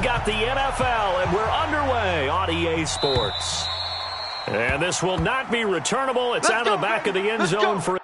got the NFL, and we're underway on EA Sports. And this will not be returnable. It's out of the back of the end zone for...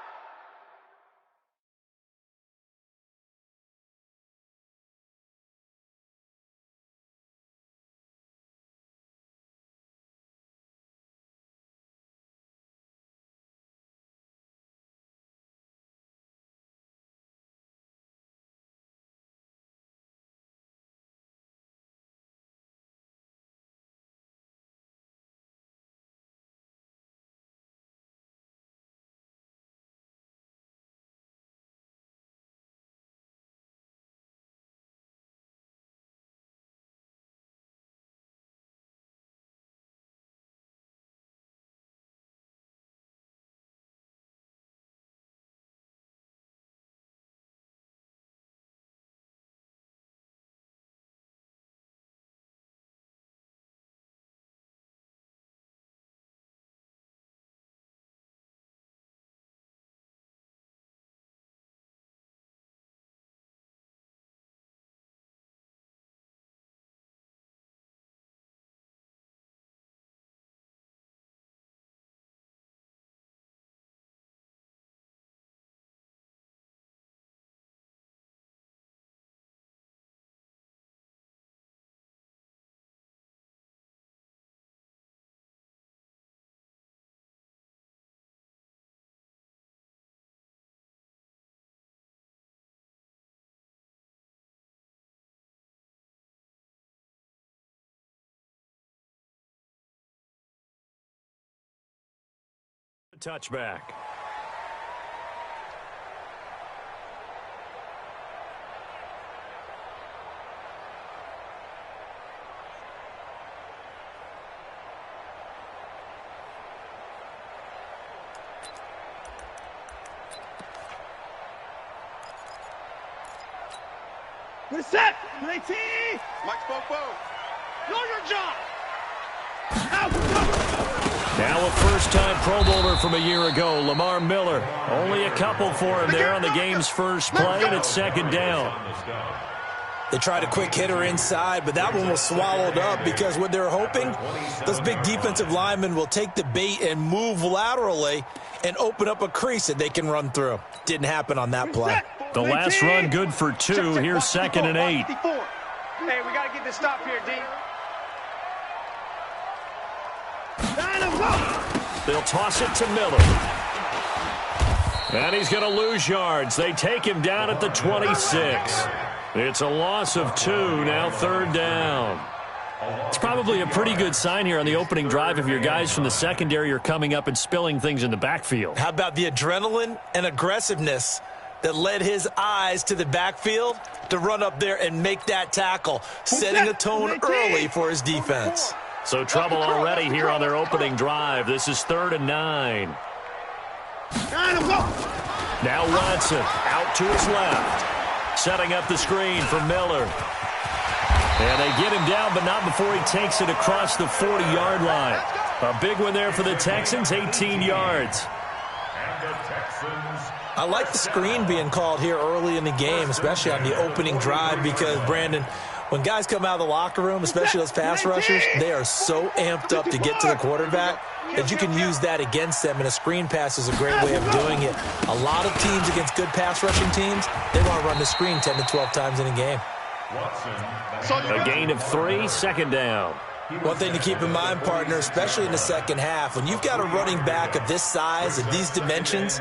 Touchback. Good set. Play T. Mike Spoke. Know your job. Now a first-time Pro Bowler from a year ago, Lamar Miller. Only a couple for him there on the game's first play, and it's second down. They tried a quick hitter inside, but that one was swallowed up because what they're hoping, those big defensive linemen will take the bait and move laterally and open up a crease that they can run through. Didn't happen on that play. The last run good for 2. Here's 2nd and 8. Hey, we got to get this stop here, D. They'll toss it to Miller. And he's going to lose yards. They take him down at the 26. It's a loss of 2, now 3rd down. It's probably a pretty good sign here on the opening drive if your guys from the secondary are coming up and spilling things in the backfield. How about the adrenaline and aggressiveness that led his eyes to the backfield to run up there and make that tackle, setting a tone early for his defense. So trouble already here on their opening drive. This is 3rd and 9. Now Watson out to his left. Setting up the screen for Miller. And they get him down, but not before he takes it across the 40-yard line. A big one there for the Texans, 18 yards. I like the screen being called here early in the game, especially on the opening drive, because, Brandon, when guys come out of the locker room, especially those pass rushers, they are so amped up to get to the quarterback that you can use that against them, and a screen pass is a great way of doing it. A lot of teams against good pass rushing teams, they want to run the screen 10 to 12 times in a game. A gain of 3, 2nd down. One thing to keep in mind, partner, especially in the second half, when you've got a running back of this size and these dimensions,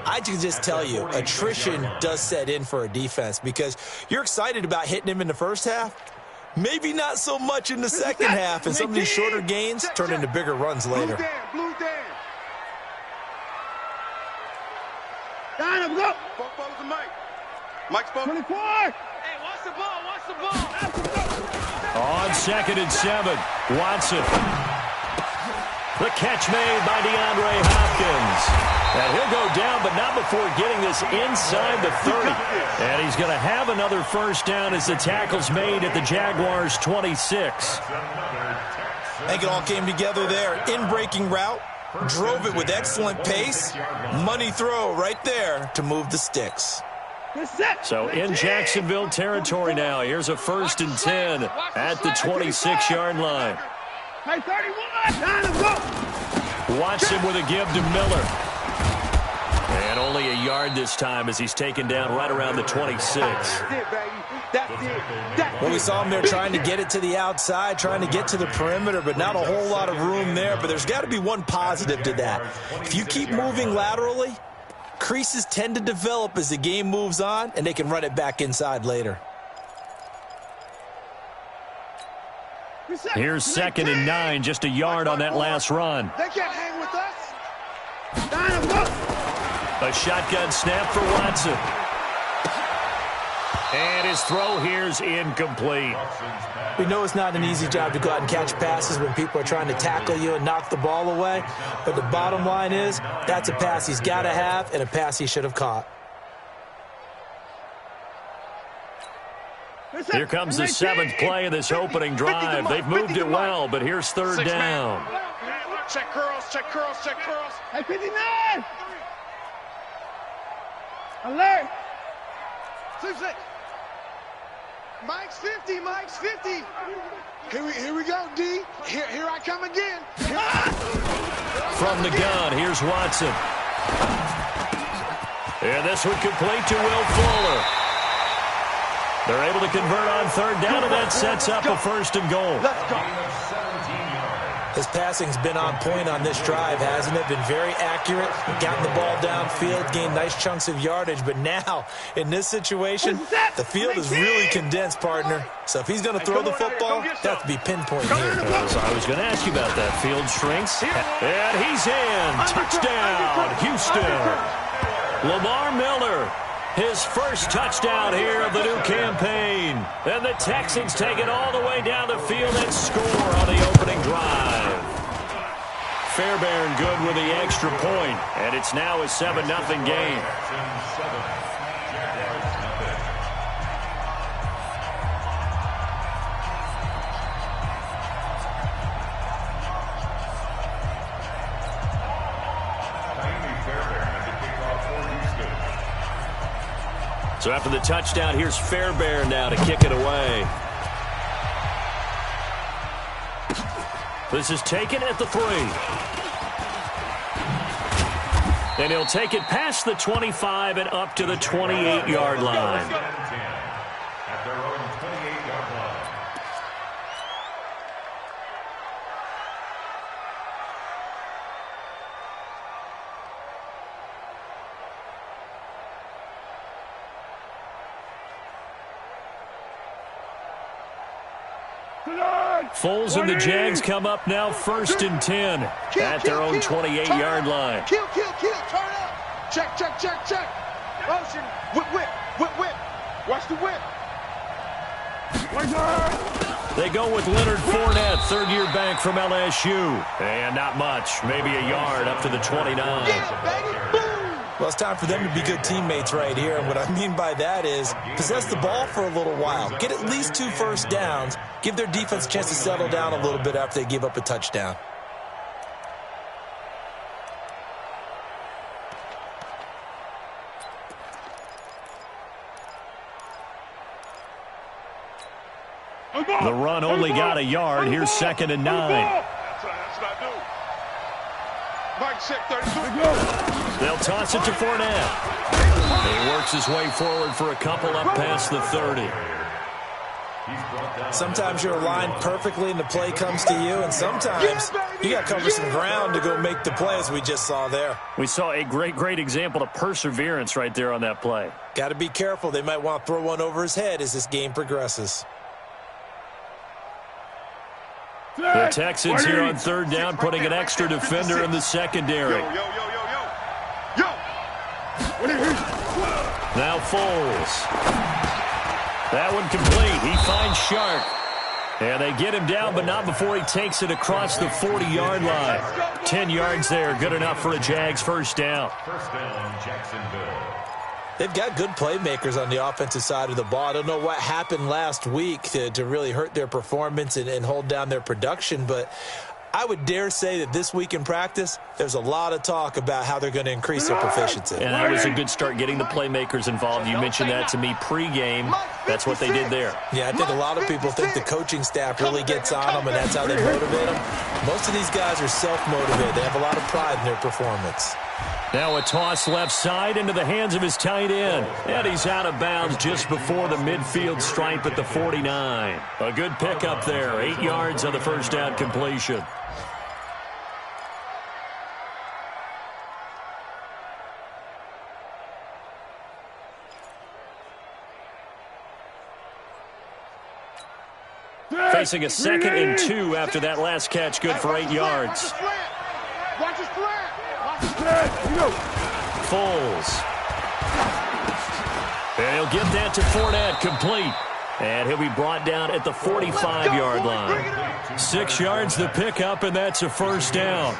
I can just tell you, attrition does set in for a defense because you're excited about hitting him in the first half, maybe not so much in the second half, and some of these shorter gains turn into bigger runs later. Blue down. Down him, go. Mike Spoke. 24. Hey, watch the ball, watch the ball. On 2nd and 7, Watson. The catch made by DeAndre Hopkins. And he'll go down, but not before getting this inside the 30. And he's going to have another first down as the tackle's made at the Jaguars' 26. I think it all came together there. In-breaking route, drove it with excellent pace. Money throw right there to move the sticks. So in Jacksonville territory now. Here's a 1st and 10 at the 26-yard line. Hey, 31. Watson with a give to Miller. And only a yard this time as he's taken down right around the 26. Well, we saw him there trying to get it to the outside, trying to get to the perimeter, but not a whole lot of room there. But there's got to be one positive to that. If you keep moving laterally, creases tend to develop as the game moves on, and they can run it back inside later. Here's 2nd and 9, just a yard on that last run. They can't hang with us. A shotgun snap for Watson. And his throw here's incomplete. We know it's not an easy job to go out and catch passes when people are trying to tackle you and knock the ball away. But the bottom line is, that's a pass he's got to have and a pass he should have caught. Here comes the 7th play of this opening drive. They've moved it well, but here's 3rd down. Check curls, check curls, check curls. Hey, 59. Alert. 6. Mike's 50, Mike's 50. Here we go, D. Here I come again. From the gun, here's Watson. And this one complete to Will Fuller. They're able to convert on 3rd down, and that sets up a 1st and goal. Let's go. His passing's been on point on this drive, hasn't it? Been very accurate, gotten the ball downfield, gained nice chunks of yardage. But now, in this situation, the field is really condensed, partner. So if he's going to throw the football, that to be pinpoint here. So I was going to ask you about that. Field shrinks, and he's in. Touchdown, Houston. Lamar Miller. His first touchdown here of the new campaign. And the Texans take it all the way down the field and score on the opening drive. Fairbairn good with the extra point, and it's now a 7-0 game. So after the touchdown, here's Fairbairn now to kick it away. This is taken at the 3. And he'll take it past the 25 and up to the 28-yard line. At their own 28-yard line. Foles and the Jags come up now 1st and 10 at their own 28-yard line. Kill, turn up. Check. Motion, whip. Watch the whip. They go with Leonard Fournette, 3rd-year back from LSU. And not much, maybe a yard up to the 29. Yeah, baby, boom. Well, it's time for them to be good teammates right here. And what I mean by that is possess the ball for a little while. Get at least 2 first downs. Give their defense a chance to settle down a little bit after they give up a touchdown. The run only got a yard. Here's 2nd and 9. That's what I do. Mike, check 32. They'll toss it to Fournette. He works his way forward for a couple up past the 30. Sometimes you're aligned perfectly and the play comes to you, and sometimes you got to cover some ground to go make the play, as we just saw there. We saw a great example of perseverance right there on that play. Got to be careful. They might want to throw one over his head as this game progresses. The Texans here on 3rd down, putting an extra defender in the secondary. Yo. Now Foles. That one complete. He finds Shark. And they get him down, but not before he takes it across the 40-yard line. 10 yards there, good enough for a Jags first down. First down, Jacksonville. They've got good playmakers on the offensive side of the ball. I don't know what happened last week to really hurt their performance and hold down their production, but I would dare say that this week in practice, there's a lot of talk about how they're going to increase their proficiency. And that was a good start getting the playmakers involved. You mentioned that to me pregame. That's what they did there. Yeah, I think a lot of people think the coaching staff really gets on them, and that's how they motivate them. Most of these guys are self-motivated. They have a lot of pride in their performance. Now a toss left side into the hands of his tight end. And he's out of bounds just before the midfield stripe at the 49. A good pickup there. 8 yards on the first down completion. Facing a 2nd and 2 after that last catch. Good for 8 yards. Watch his slant. Watch his slant. Foles. And he'll get that to Fournette, complete. And he'll be brought down at the 45-yard line. 6 yards the pickup, and that's a first down.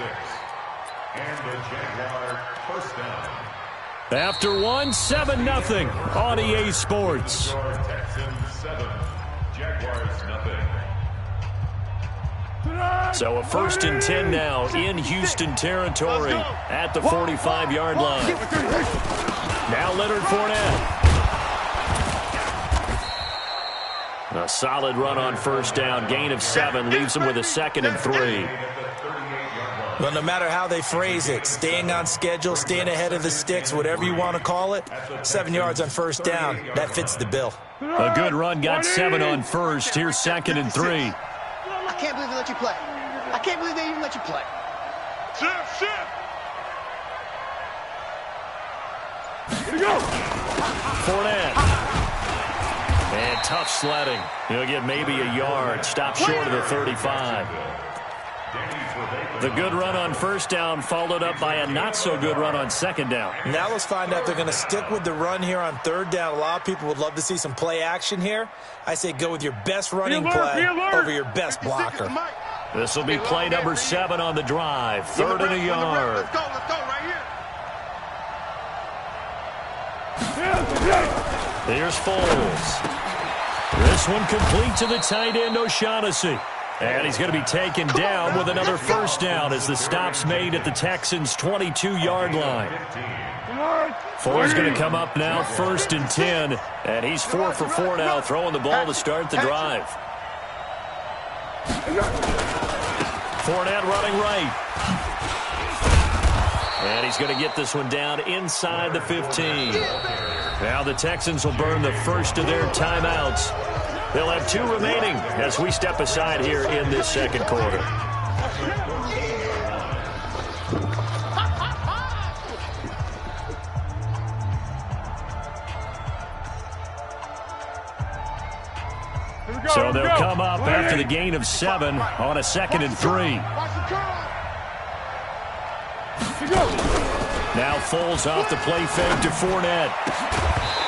And the Jaguar first down. After one, 7-0 on EA Sports. Texans 7, Jaguars nothing. So a 1st and 10 now in Houston territory at the 45-yard line. Now Leonard Fournette. A solid run on first down. Gain of 7 leaves him with a 2nd and 3. Well, no matter how they phrase it, staying on schedule, staying ahead of the sticks, whatever you want to call it, 7 yards on first down, that fits the bill. A good run, got 7 on first. Here's 2nd and 3. I can't believe they let you play. I can't believe they even let you play. Shift. Here we go. Fournette. And tough sledding. He'll get maybe a yard. Stop short of the 35. The good run on first down followed up by a not-so-good run on second down. Now let's find out if they're going to stick with the run here on third down. A lot of people would love to see some play action here. I say go with your best running play over your best blocker. This will be play number 7 on the drive. 3rd and a yard. Let's go right here. Here's Foles. This one complete to the tight end, O'Shaughnessy. And he's going to be taken down with another first down as the stop's made at the Texans' 22-yard line. Foles going to come up now, 1st and 10. And he's 4 for 4 now, throwing the ball to start the drive. Fournette running right. And he's going to get this one down inside the 15. Now the Texans will burn the first of their timeouts. They'll have 2 remaining as we step aside here in this second quarter. So they'll come up after the gain of 7 on a 2nd and 3. Now Foles off the play fake to Fournette.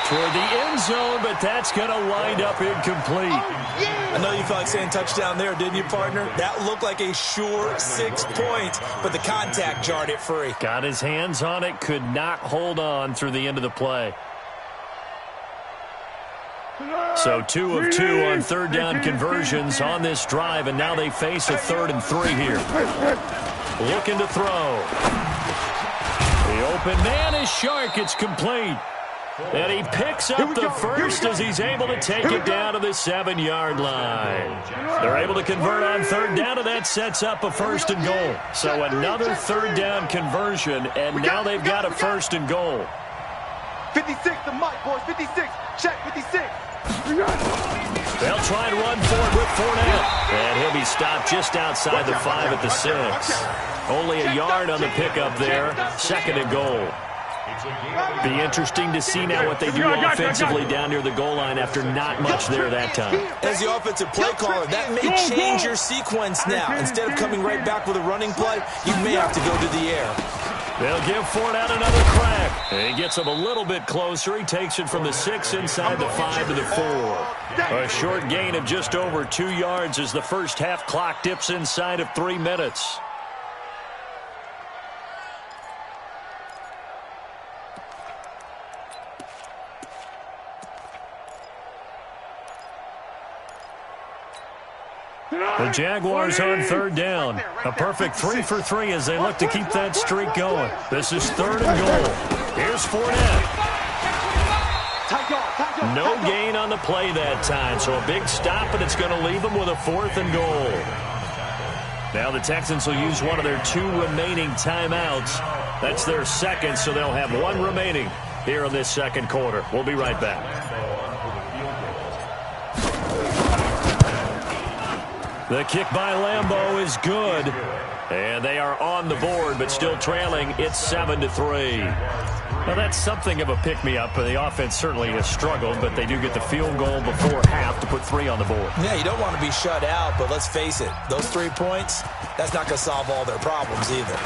Toward the end zone, but that's going to wind up incomplete. I know you felt like saying touchdown there, didn't you, partner? That looked like a sure 6 points, but the contact jarred it free. Got his hands on it, could not hold on through the end of the play. So 2 of 2 on third down conversions on this drive, and now they face a 3rd and 3 here. Looking to throw. The open man is Shark. It's complete. And he picks up the first as he's able to take it down to the 7-yard line. They're able to convert on third down, and that sets up a 1st and goal. So another third down conversion, and now they've got a 1st and goal. 56, the mic, boys. 56. Check, 56. They'll try and run for it with Fournette. And he'll be stopped just outside the 5 at the 6. Only a yard on the pickup there. 2nd and goal. Be interesting to see now what they do offensively down near the goal line after not much there that time. As the offensive play caller, that may change your sequence now. Instead of coming right back with a running play, you may have to go to the air. They'll give Fournette another crack. And he gets him a little bit closer. He takes it from the 6 inside the 5 to the 4. A short gain of just over 2 yards as the first half clock dips inside of 3 minutes. The Jaguars on third down. A perfect 3 for 3 as they look to keep that streak going. This is 3rd and goal. Here's Fournette. No gain on the play that time, so a big stop, and it's going to leave them with a 4th and goal. Now the Texans will use one of their 2 remaining timeouts. That's their second, so they'll have 1 remaining here in this second quarter. We'll be right back. The kick by Lambeau is good. And they are on the board, but still trailing. It's 7-3. Now, that's something of a pick-me-up. The offense certainly has struggled, but they do get the field goal before half to put 3 on the board. Yeah, you don't want to be shut out, but let's face it. Those 3 points, that's not going to solve all their problems either.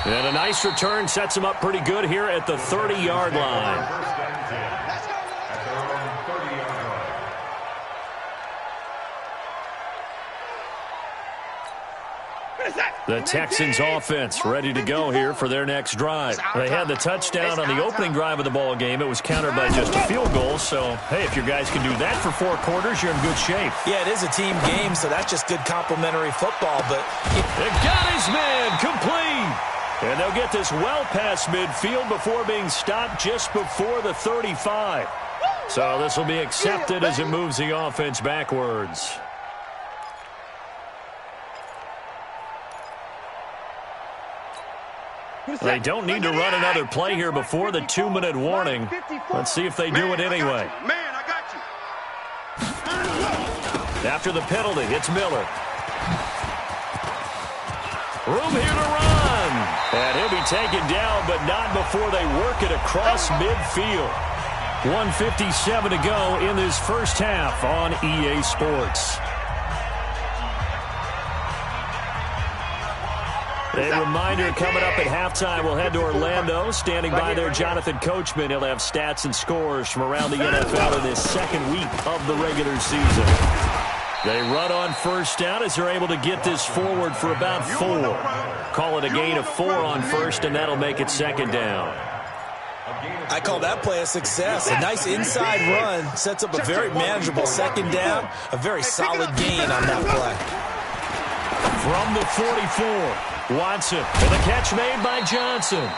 And a nice return sets them up pretty good here at the 30-yard line. The Texans offense ready to go here for their next drive. They had the touchdown on the opening drive of the ball game. It was countered by just a field goal. So, hey, if your guys can do that for 4 quarters, you're in good shape. Yeah, it is a team game, so that's just good complimentary football. But they got his man complete. And they'll get this well past midfield before being stopped just before the 35. So this will be accepted as it moves the offense backwards. They don't need to run another play here before the 2-minute warning. Let's see if they do it anyway. Man, I got you. After the penalty, it's Miller. Room here to run. And he'll be taken down, but not before they work it across midfield. 1:57 to go in this first half on EA Sports. A reminder coming up at halftime, we'll head to Orlando. Standing by there, Jonathan Coachman. He'll have stats and scores from around the NFL in this second week of the regular season. They run on first down as they're able to get this forward for about 4. Call it a gain of 4 on first, and that'll make it second down. I call that play a success. A nice inside run sets up a very manageable second down. A very solid gain on that play. From the 44. Watson, and the catch made by Johnson.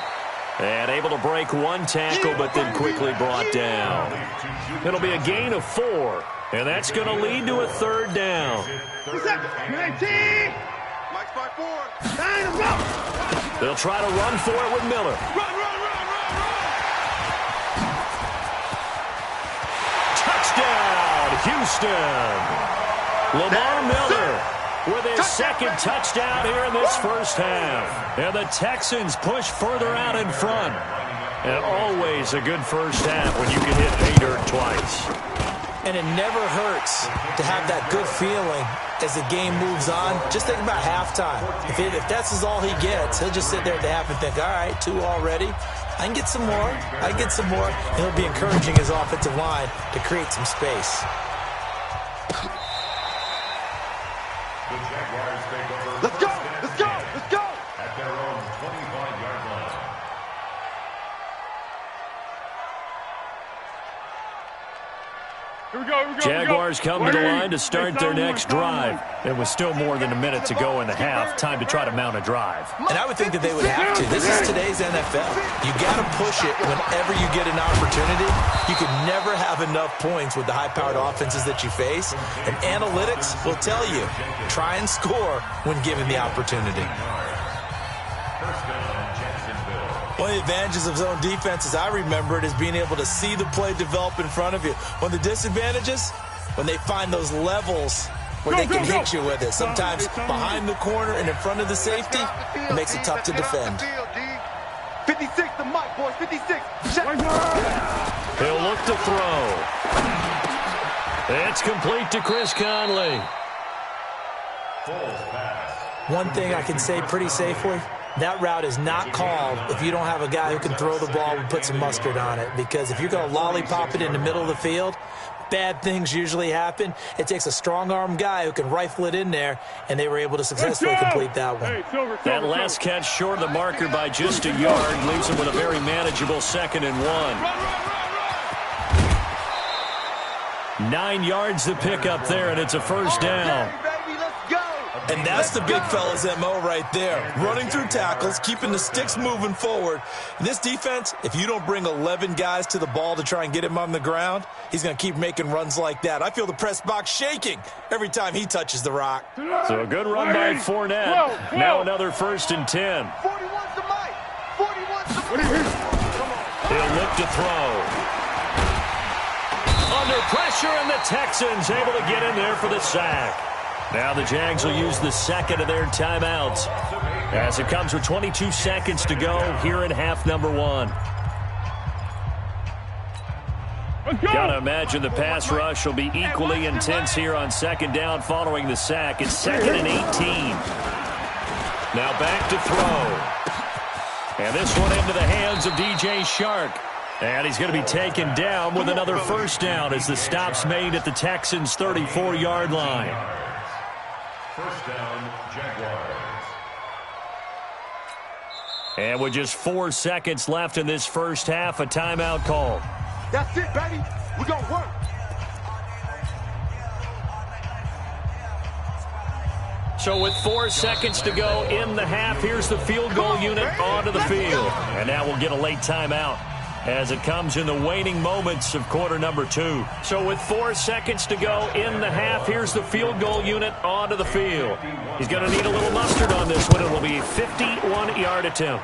And able to break 1 tackle, but then quickly brought down. It'll be a gain of 4, and that's going to lead to a 3rd down. They'll try to run for it with Miller. Touchdown, Houston. Lamar Miller with his second touchdown here in this first half. And the Texans push further out in front. And always a good first half when you can hit pay dirt twice. And it never hurts to have that good feeling as the game moves on. Just think about halftime. If that's all he gets, he'll just sit there at the half and think, all right, 2 already. I can get some more. I can get some more. And he'll be encouraging his offensive line to create some space. Let's go! Let's go! Let's go! At their own 25-yard line. Here we go, Jaguars come to the line to start their next drive. It was still more than a minute to go in the half. Time to try to mount a drive. And I would think that they would have to. This is today's NFL. You got to push it whenever you get an opportunity. You can never have enough points with the high-powered offenses that you face. And analytics will tell you, try and score when given the opportunity. One of the advantages of zone defense, as I remember it, is being able to see the play develop in front of you. One of the disadvantages, when they find those levels where they can hit you with it. Sometimes behind the corner and in front of the safety, it makes it tough to defend. 56 to Mike, boys, 56. He'll look to throw. It's complete to Chris Conley. One thing I can say pretty safely, that route is not called if you don't have a guy who can throw the ball and put some mustard on it. Because if you're going to lollipop it in the middle of the field, bad things usually happen. It takes a strong-arm guy who can rifle it in there, and they were able to successfully complete that one. That last catch short of the marker by just a yard leaves him with a very manageable 2nd and 1. 9 yards to pick up there, and it's a first down. Baby, let's go. And that's the big fella's MO right there. Running through tackles, keeping the sticks moving forward. In this defense, if you don't bring 11 guys to the ball to try and get him on the ground, he's going to keep making runs like that. I feel the press box shaking every time he touches the rock. So a good run by Fournette. Now another 1st and 10. 41's the mic. 41's the mic. He'll look to throw. Under pressure, and the Texans able to get in there for the sack. Now the Jags will use the second of their timeouts as it comes with 22 seconds to go here in half number 1. Gotta imagine the pass rush will be equally intense here on second down following the sack. It's 2nd and 18. Now back to throw. And this one into the hands of DJ Shark. And he's going to be taken down with another first down as the stop's made at the Texans' 34-yard line. First down, Jaguars. And with just 4 seconds left in this first half, a timeout call. That's it, baby. We're going to work. So with 4 seconds to go in the half, here's the field goal unit onto the field. And now we'll get a late timeout as it comes in the waning moments of quarter number 2. So with 4 seconds to go in the half, here's the field goal unit onto the field. He's going to need a little mustard on this one. It will be a 51-yard attempt.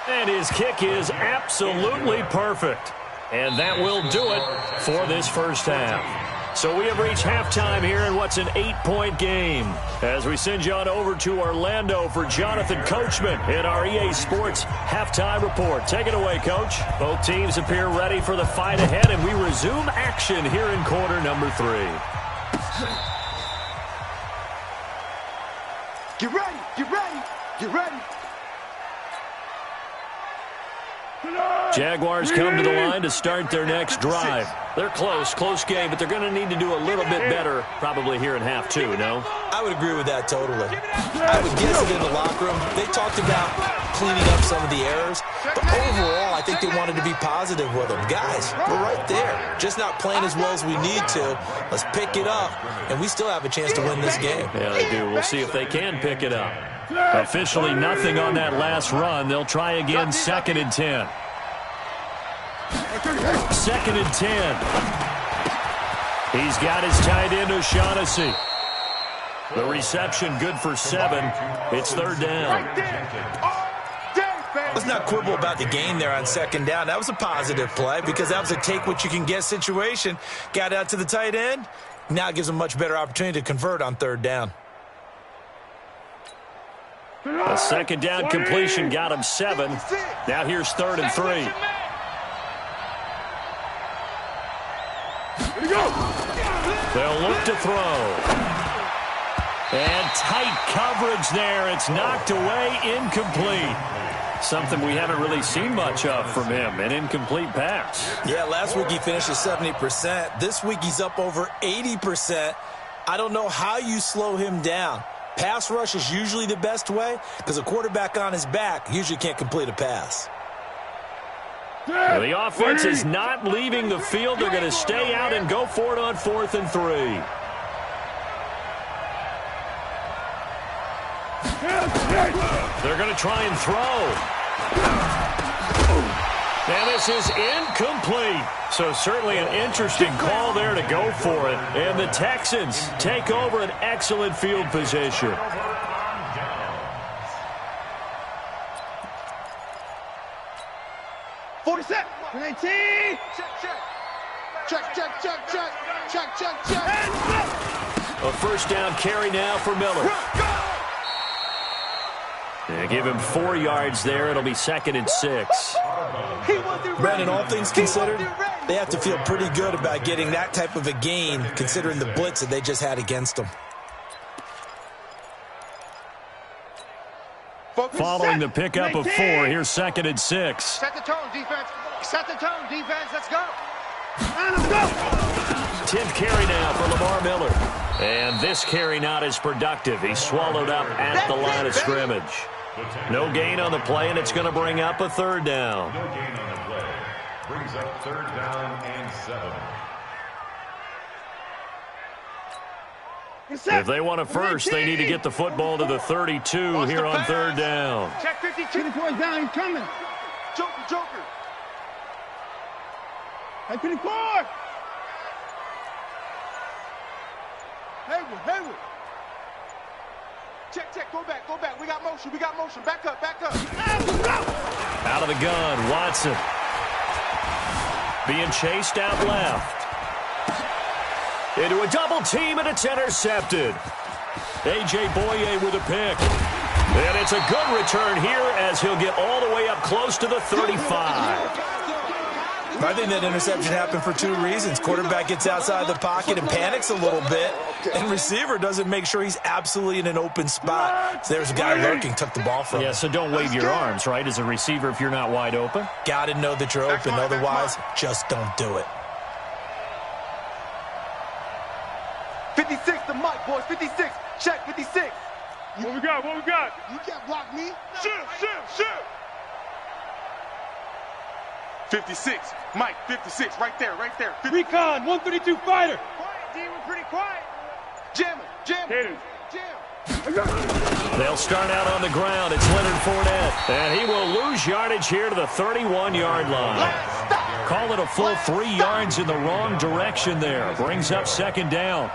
And his kick is absolutely perfect. And that will do it for this first half. So we have reached halftime here in what's an 8-point game as we send you on over to Orlando for Jonathan Coachman in our EA Sports halftime report. Take it away, Coach. Both teams appear ready for the fight ahead, and we resume action here in quarter number 3. Get ready. Get ready. Get ready. Jaguars come to the line to start their next drive. They're close game, but they're going to need to do a little bit better probably here in half 2, no? I would agree with that totally. I would guess it in the locker room. They talked about cleaning up some of the errors, but overall, I think they wanted to be positive with them. Guys, we're right there. Just not playing as well as we need to. Let's pick it up, and we still have a chance to win this game. Yeah, they do. We'll see if they can pick it up. Officially nothing on that last run. They'll try again, 2nd and 10. 2nd and 10. He's got his tight end, O'Shaughnessy. The reception good for 7. It's 3rd down. Let's not quibble about the gain there on 2nd down. That was a positive play because that was a take-what-you-can-get situation. Got out to the tight end. Now it gives them a much better opportunity to convert on 3rd down. A 2nd down completion got him 7. Now here's 3rd and 3. They'll look to throw. And tight coverage there. It's knocked away, incomplete. Something we haven't really seen much of from him, an incomplete pass. Yeah, last week he finished at 70%. This week he's up over 80%. I don't know how you slow him down. Pass rush is usually the best way because a quarterback on his back usually can't complete a pass. Well, the offense is not leaving the field. They're going to stay out and go for it on 4th and 3. They're going to try and throw. And this is incomplete. So certainly an interesting call there to go for it. And the Texans take over an excellent field position. Check. 18. A first down carry now for Miller. They give him 4 yards there. It'll be 2nd and 6. Brandon, all things considered, they have to feel pretty good about getting that type of a gain considering the blitz that they just had against them. Following the pickup of 4, here's 2nd and 6. Set the tone, defense. Set the tone, defense. Let's go. 10th carry now for Lamar Miller. And this carry not as productive. He's swallowed up at the line of scrimmage. No gain on the play, and it's going to bring up a 3rd down. No gain on the play. Brings up 3rd down and 7. If they want a first, they need to get the football to the 32 here on third down. Check 52. 24 is down. He's coming. Joker. Hey, 24. Hayward. Check. Go back. We got motion. Back up. Out of the gun, Watson. Being chased out left. Into a double team, and it's intercepted. A.J. Boye with a pick. And it's a good return here as he'll get all the way up close to the 35. I think that interception happened for two reasons. Quarterback gets outside the pocket and panics a little bit, and receiver doesn't make sure he's absolutely in an open spot. So there's a guy lurking, took the ball from him. Yeah, so don't wave your arms, right, as a receiver if you're not wide open. Got to know that you're open. Otherwise, just don't do it. 56 to Mike, boys. 56. Check 56. What we got? You can't block me. Shoot. 56. Mike, 56. Right there. 50. Recon, 132 fighter. Quiet, D. We're pretty quiet. Jam. Hit him. Jam. They'll start out on the ground. It's Leonard Fournette. And he will lose yardage here to the 31-yard line. Call it a full 3 yards in the wrong direction there. Brings up second down.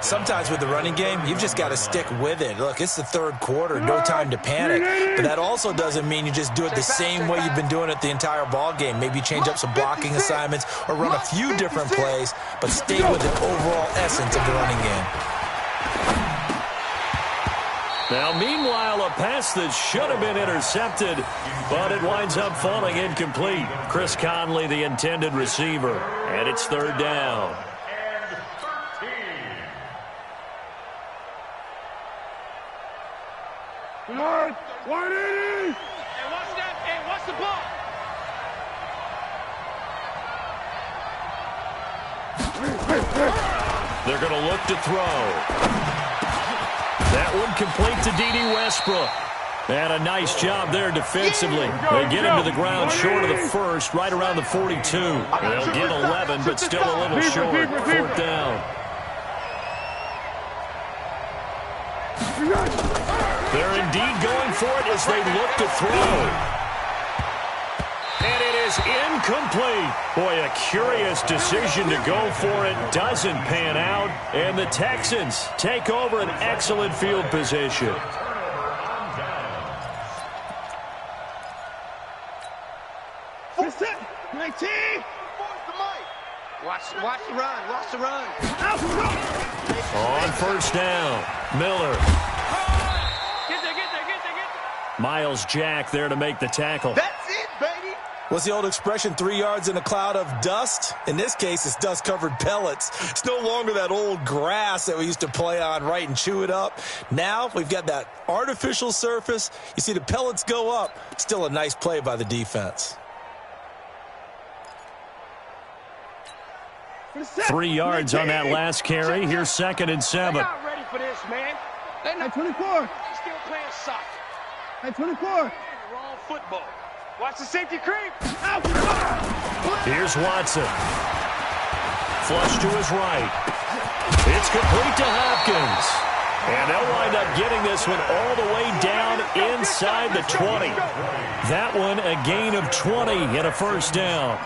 Sometimes with the running game, you've just got to stick with it. Look, it's the third quarter, no time to panic. But that also doesn't mean you just do it the same way you've been doing it the entire ball game. Maybe change up some blocking assignments or run a few different plays, but stay with the overall essence of the running game. Now, meanwhile, a pass that should have been intercepted, but it winds up falling incomplete. Chris Conley, the intended receiver, and it's third down. North, 180. Hey, what's the ball? They're going to look to throw. That one complete to D.D. Westbrook. And a nice job there defensively. They get him to the ground short of the first, right around the 42. They'll get 11, but still a little short. Fourth down. They're indeed going for it as they look to throw. And it is incomplete. Boy, a curious decision to go for it. Doesn't pan out. And the Texans take over an excellent field position. Watch the run. On first down, Miller. Get there. Miles Jack there to make the tackle. That's it, baby. What's the old expression, 3 yards in a cloud of dust? In this case, it's dust-covered pellets. It's no longer that old grass that we used to play on, right, and chew it up. Now we've got that artificial surface. You see the pellets go up. Still a nice play by the defense. 3 yards on that last carry. Here's 2nd and 7. They're not ready for this, man. They're not. 24. They're still playing soccer. 24. Wrong football. Watch the safety creep. Here's Watson. Flush to his right. It's complete to Hopkins. And they'll wind up getting this one all the way down inside the 20. That one a gain of 20 and a first down.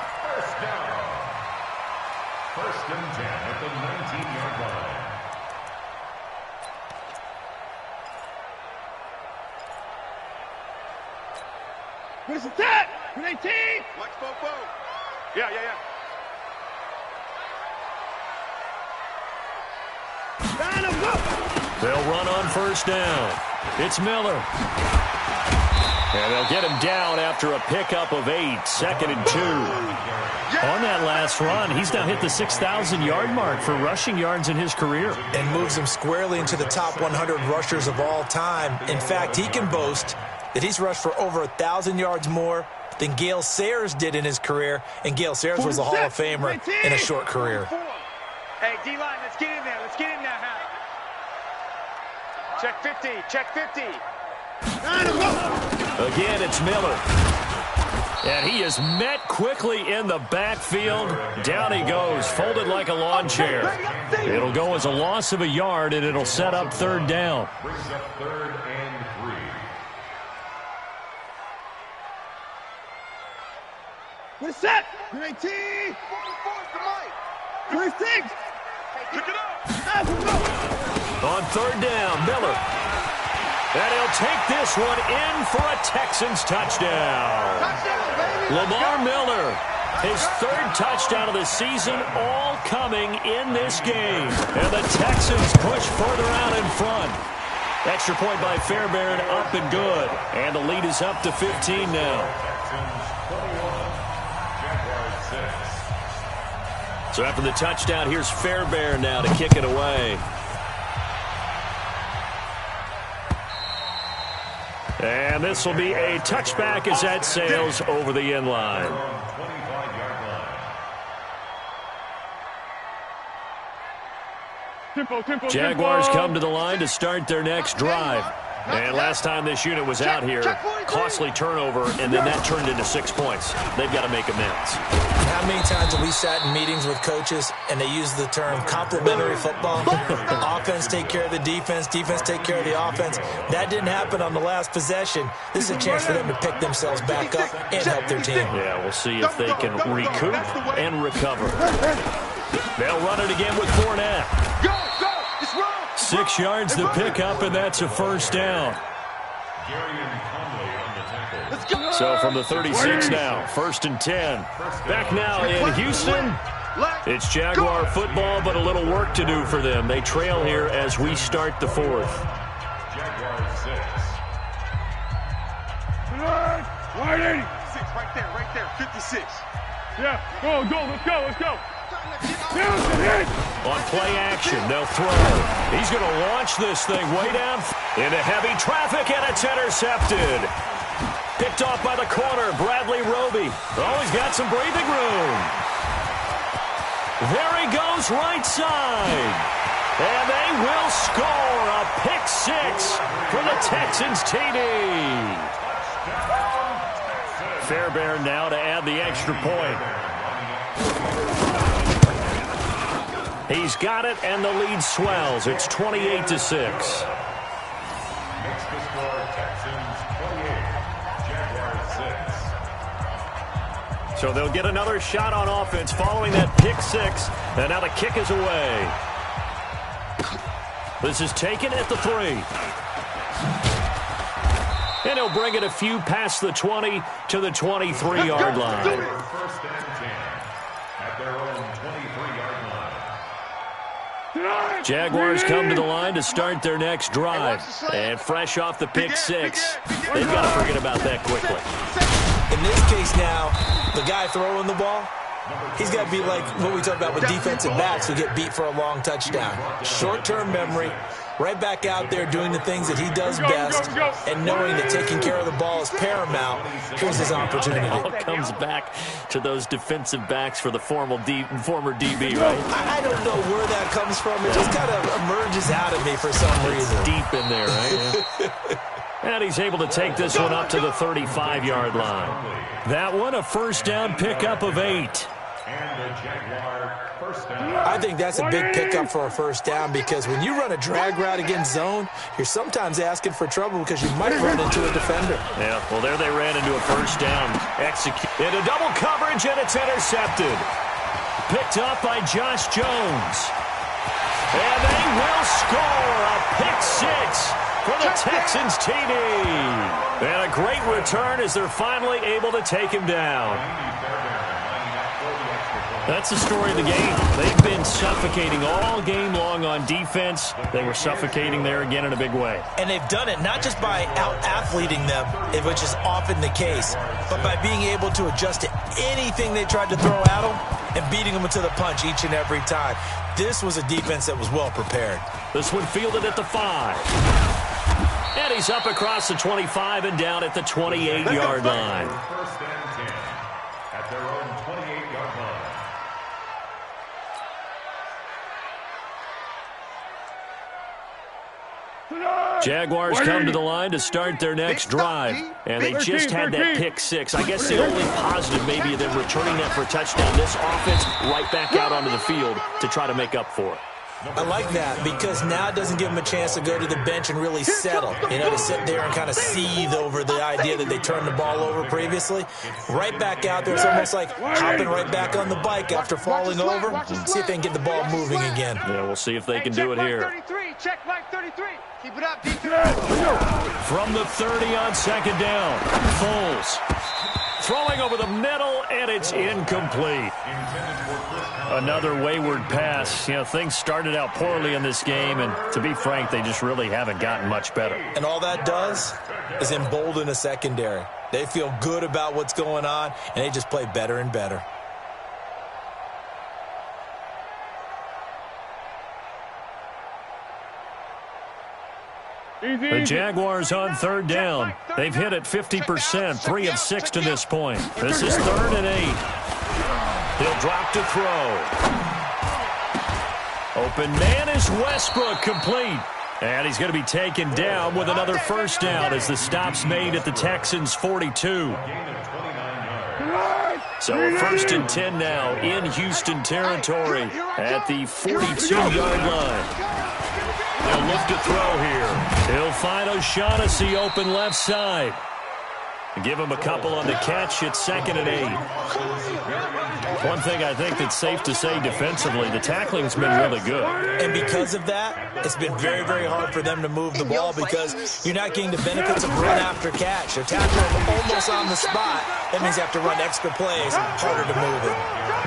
First and 10 at the 19-yard line. Where's the tap? 18. Watch Fofo. Yeah. They'll run on first down. It's Miller. And they'll get him down after a pickup of 8. 2nd and 2. On that last run, he's now hit the 6,000-yard mark for rushing yards in his career. And moves him squarely into the top 100 rushers of all time. In fact, he can boast that he's rushed for over 1,000 yards more than Gale Sayers did in his career. And Gale Sayers was a Hall of Famer in a short career. Hey, D-line, let's get in there. Hal. Check 50. Again, it's Miller. And he is met quickly in the backfield. Down he goes, folded like a lawn chair. It'll go as a loss of a yard, and it'll set up third down. Brings up 3rd and 3. Good set. Great team. 26. Pick it up. On third down, Miller. And he'll take this one in for a Texans touchdown. Lamar Miller, his 3rd touchdown of the season, all coming in this game. And the Texans push further out in front. Extra point by Fairbairn, up and good. And the lead is up to 15 now. So after the touchdown, here's Fairbairn now to kick it away. And this will be a touchback as that sails over the end line. Jaguars come to the line to start their next drive. And last time this unit was out here, costly turnover, and then that turned into 6 points. They've got to make amends. How many times have we sat in meetings with coaches and they use the term complementary football? Offense take care of the defense, defense take care of the offense. That didn't happen on the last possession. This is a chance for them to pick themselves back up and help their team. Yeah, we'll see if they can recoup and recover. They'll run it again with Fournette. 6 yards to pick up, and that's a first down. So from the 36 now, 1st and 10. Back now in Houston. It's Jaguar football, but a little work to do for them. They trail here as we start the 4th. Jaguars 6. Wide 80. Right there, 56. Yeah, go, let's go. On play action, they'll throw. He's going to launch this thing way down into heavy traffic, and it's intercepted. Picked off by the corner, Bradley Roby. Oh, he's got some breathing room. There he goes, right side. And they will score a pick 6 for the Texans TD. Fairbairn now to add the extra point. He's got it, and the lead swells. It's 28-6. Makes the score Texans 28, Jaguars 6. So they'll get another shot on offense following that pick 6, and now the kick is away. This is taken at the 3. And he'll bring it a few past the 20 to the 23-yard line. 1st and 10 at their own 23-yard line. Jaguars come to the line to start their next drive. And fresh off the pick 6, they've got to forget about that quickly. In this case now, the guy throwing the ball, he's got to be like what we talk about with defensive backs who get beat for a long touchdown. Short-term memory, right back out there doing the things that he does best, and knowing that taking care of the ball is paramount. Here's his opportunity. It all comes back to those defensive backs for the former DB, right? I don't know where that comes from. It just kind of emerges out of me for some reason. Deep in there, right? And he's able to take this one up to the 35-yard line. That one, a first down pickup of 8. And the Jaguar first down. I think that's a big pickup for a first down because when you run a drag route against zone, you're sometimes asking for trouble because you might run into a defender. Yeah, well, there they ran into a first down. Into double coverage, and it's intercepted. Picked up by Josh Jones. And they will score a pick 6 for the Texans TD. And a great return as they're finally able to take him down. That's the story of the game. They've been suffocating all game long on defense. They were suffocating there again in a big way. And they've done it not just by out-athleting them, which is often the case, but by being able to adjust to anything they tried to throw at them and beating them to the punch each and every time. This was a defense that was well prepared. This one fielded at the 5. And he's up across the 25 and down at the 28-yard line. First and 10 at their own 28-yard line. Jaguars come to the line to start their next drive, and they just had that pick six. I guess the only positive maybe of them returning that for a touchdown. This offense right back out onto the field to try to make up for it. I like that because now it doesn't give them a chance to go to the bench and really settle, to sit there and kind of seethe over the idea that they turned the ball over previously. Right back out there, it's almost like hopping right back on the bike after falling over. See if they can get the ball moving again. Yeah, we'll see if they can do it here. Check like 33. Keep it up, defense. From the 30 on second down, Foles throwing over the middle, and it's incomplete. Another wayward pass. Things started out poorly in this game, and to be frank, they just really haven't gotten much better. And all that does is embolden a secondary. They feel good about what's going on, and they just play better and better. The Jaguars on third down. They've hit it 50%, 3 of 6 to this point. This is 3rd and 8. He'll drop to throw. Open man is Westbrook, complete. And he's going to be taken down with another first down as the stop's made at the Texans' 42. So a 1st and 10 now in Houston territory at the 42-yard line. They'll look to throw here. He'll find O'Shaughnessy open left side. Give him a couple on the catch at 2nd and 8. One thing I think that's safe to say defensively, the tackling's been really good. And because of that, it's been very, very hard for them to move the ball because you're not getting the benefits of run after catch. They're tackling almost on the spot. That means you have to run extra plays, harder to move it.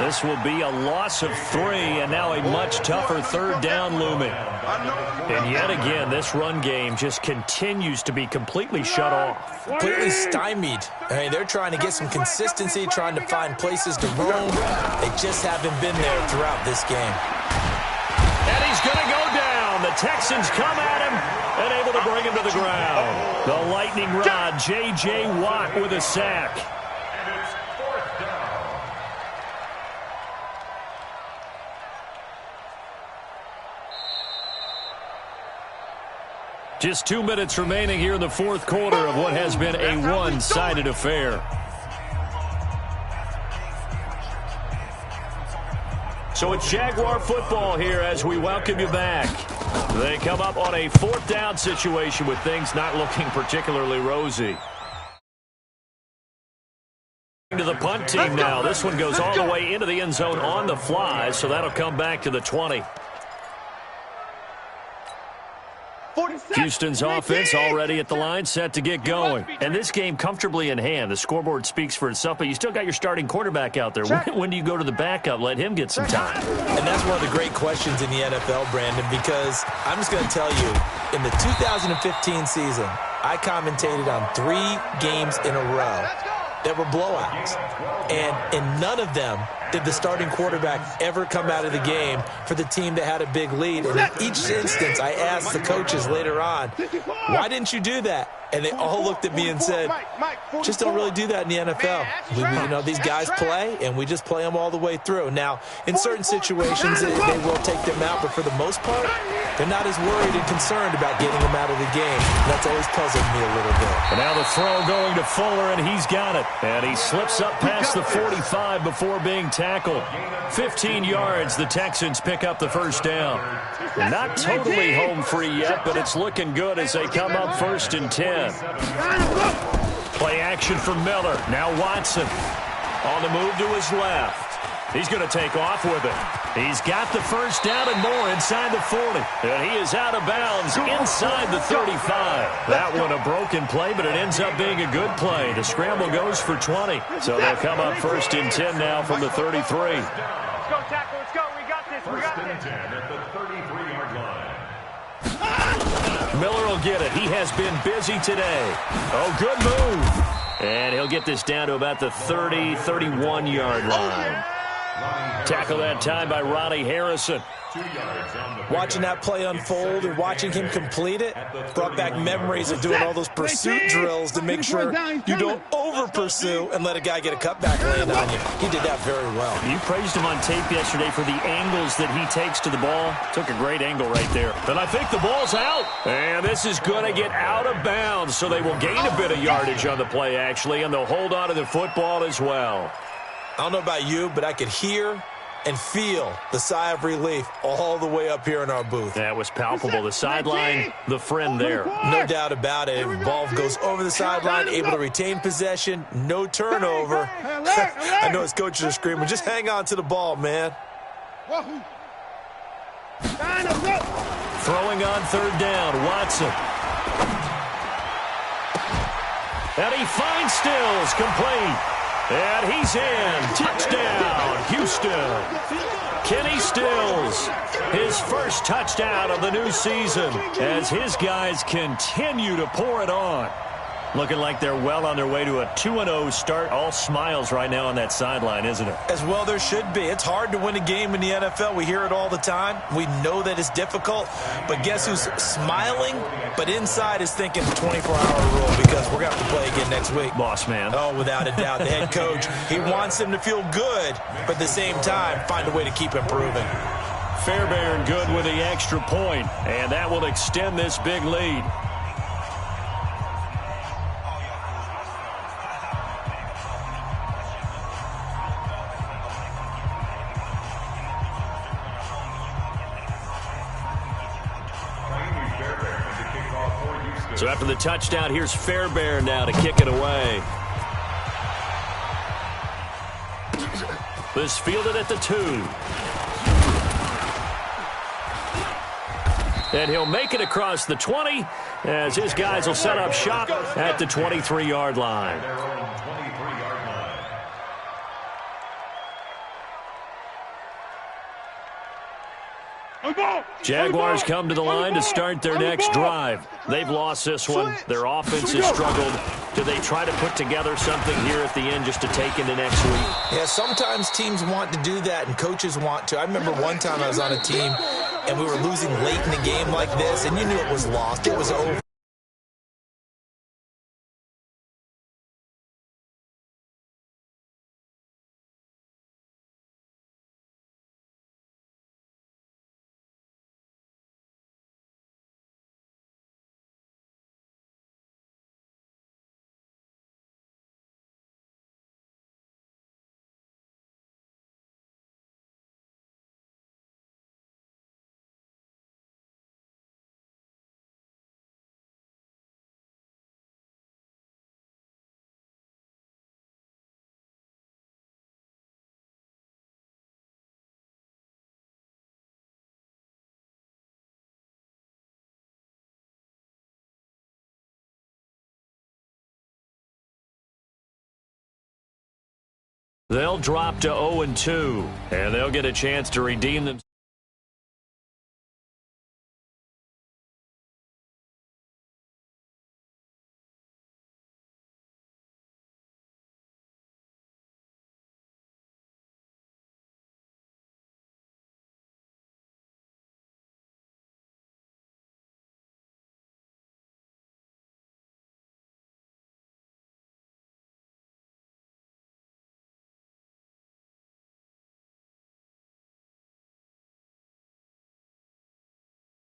This will be a loss of 3, and now a much tougher 3rd down looming. And yet again, this run game just continues to be completely shut off. Completely stymied. I mean, they're trying to get some consistency, trying to find places to roam. They just haven't been there throughout this game. And he's going to go down. The Texans come at him and able to bring him to the ground. The lightning rod, J.J. Watt with a sack. Just 2 minutes remaining here in the 4th quarter of what has been a one-sided affair. So it's Jaguar football here as we welcome you back. They come up on a 4th down situation with things not looking particularly rosy. To the punt team now. This one goes all the way into the end zone on the fly, so that'll come back to the 20. Houston's offense already at the line, set to get going. And this game comfortably in hand. The scoreboard speaks for itself, but you still got your starting quarterback out there. When do you go to the backup? Let him get some time. And that's one of the great questions in the NFL, Brandon, because I'm just going to tell you, in the 2015 season, I commentated on 3 games in a row that were blowouts. And in none of them did the starting quarterback ever come out of the game for the team that had a big lead. And in each instance, I asked the coaches later on, why didn't you do that? And they all looked at me and said, just don't really do that in the NFL. These guys play, and we just play them all the way through. Now, in certain situations, they will take them out, but for the most part, they're not as worried and concerned about getting them out of the game. That's always puzzled me a little bit. And now the throw going to Fuller, and he's got it. And he slips up past the 45 before being tackled. 15 yards, the Texans pick up the first down. Not totally home free yet, but it's looking good as they come up 1st and 10. Play action for Miller. Now Watson on the move to his left. He's going to take off with it. He's got the first down and more inside the 40. And he is out of bounds inside the 35. That one a broken play, but it ends up being a good play. The scramble goes for 20. So they'll come up 1st and 10 now from the 33. Let's go, tackle. Let's go. We got this. We got this. 1st and 10 at the 33-yard line. Miller will get it. He has been busy today. Oh, good move. And he'll get this down to about the 30, 31-yard line. Tackle that time by Ronnie Harrison. 2 yards on the Watching that play unfold and watching him complete it brought back memories of doing all those pursuit drills to make sure you don't over-pursue and let a guy get a cutback land on you. He did that very well. You praised him on tape yesterday for the angles that he takes to the ball. Took a great angle right there. But I think the ball's out. And this is going to get out of bounds, so they will gain a bit of yardage on the play, actually, and they'll hold on to the football as well. I don't know about you, but I could hear and feel the sigh of relief all the way up here in our booth. That was palpable. The sideline, the friend there. No doubt about it. Ball goes over the sideline, able to retain possession, no turnover. I know his coaches are screaming, just hang on to the ball, man. Throwing on third down, Watson. And he finds Stills, complete. And he's in. Touchdown, Houston. Kenny Stills, his first touchdown of the new season as his guys continue to pour it on. Looking like they're well on their way to a 2-0 start. All smiles right now on that sideline, isn't it? As well there should be. It's hard to win a game in the NFL. We hear it all the time. We know that it's difficult. But guess who's smiling? But inside is thinking the 24-hour rule because we're going to have to play again next week. Boss man. Oh, without a doubt. The head coach, he wants them to feel good, but at the same time, find a way to keep improving. Fairbairn good with the extra point, and that will extend this big lead. So after the touchdown, here's Fairbairn now to kick it away. This fielded at the 2. And he'll make it across the 20 as his guys will set up shop at the 23-yard line. Jaguars come to the line to start their next drive. They've lost this one. Their offense has struggled. Do they try to put together something here at the end just to take into next week? Yeah, sometimes teams want to do that and coaches want to. I remember one time I was on a team and we were losing late in the game like this, and you knew it was lost. It was over. They'll drop to 0-2, and they'll get a chance to redeem them.